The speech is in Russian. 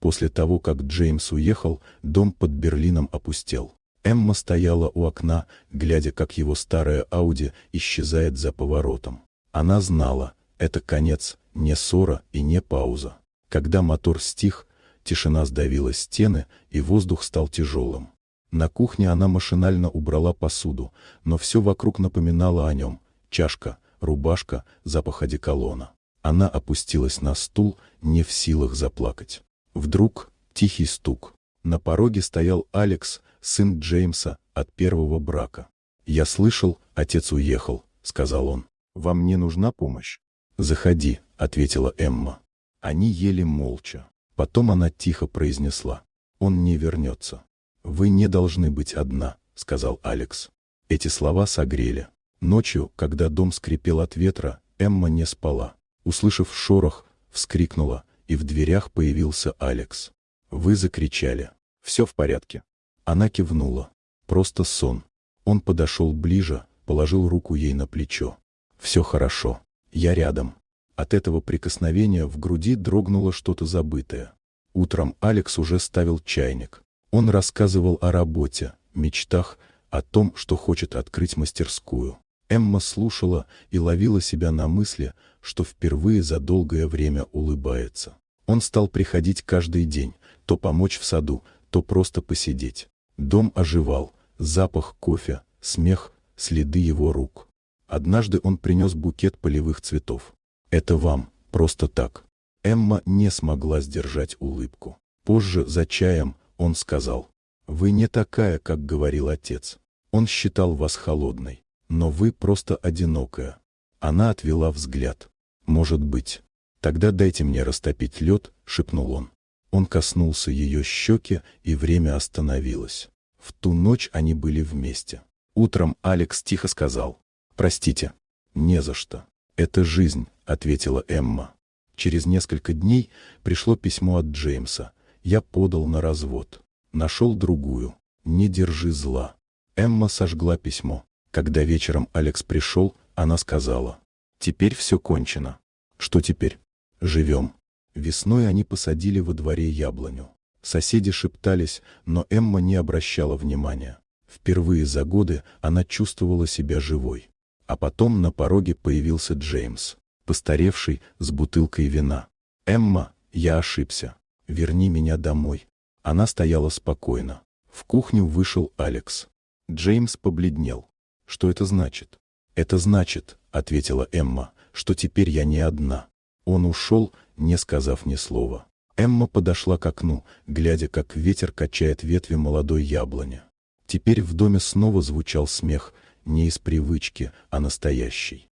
После того, как Джеймс уехал, дом под Берлином опустел. Эмма стояла у окна, глядя, как его старая Ауди исчезает за поворотом. Она знала, это конец, не ссора и не пауза. Когда мотор стих, тишина сдавила стены, и воздух стал тяжелым. На кухне она машинально убрала посуду, но все вокруг напоминало о нем: чашка, рубашка, запах одеколона. Она опустилась на стул, не в силах заплакать. Вдруг тихий стук. На пороге стоял Алекс, сын Джеймса от первого брака. «Я слышал, отец уехал», — сказал он. «Вам не нужна помощь?» «Заходи», — ответила Эмма. Они ели молча. Потом она тихо произнесла: «Он не вернется». «Вы не должны быть одна», — сказал Алекс. Эти слова согрели. Ночью, когда дом скрипел от ветра, Эмма не спала. Услышав шорох, вскрикнула, и в дверях появился Алекс. «Вы закричали. Все в порядке?» Она кивнула. «Просто сон». Он подошел ближе, положил руку ей на плечо. «Все хорошо. Я рядом». От этого прикосновения в груди дрогнуло что-то забытое. Утром Алекс уже ставил чайник. Он рассказывал о работе, мечтах, о том, что хочет открыть мастерскую. Эмма слушала и ловила себя на мысли, что впервые за долгое время улыбается. Он стал приходить каждый день, то помочь в саду, то просто посидеть. Дом оживал, запах кофе, смех, следы его рук. Однажды он принес букет полевых цветов. «Это вам, просто так». Эмма не смогла сдержать улыбку. Позже, за чаем, он сказал: «Вы не такая, как говорил отец. Он считал вас холодной, но вы просто одинокая». Она отвела взгляд. «Может быть. Тогда дайте мне растопить лед», — шепнул он. Он коснулся ее щеки, и время остановилось. В ту ночь они были вместе. Утром Алекс тихо сказал: «Простите». «Не за что. Это жизнь», — ответила Эмма. Через несколько дней пришло письмо от Джеймса. «Я подал на развод. Нашел другую. Не держи зла». Эмма сожгла письмо. Когда вечером Алекс пришел, она сказала: «Теперь все кончено». «Что теперь?» «Живем». Весной они посадили во дворе яблоню. Соседи шептались, но Эмма не обращала внимания. Впервые за годы она чувствовала себя живой. А потом на пороге появился Джеймс, постаревший, с бутылкой вина. «Эмма, я ошибся. Верни меня домой». Она стояла спокойно. В кухню вышел Алекс. Джеймс побледнел. «Что это значит?» «Это значит», — ответила Эмма, — «что теперь я не одна». Он ушел, не сказав ни слова. Эмма подошла к окну, глядя, как ветер качает ветви молодой яблони. Теперь в доме снова звучал смех, не из привычки, а настоящий.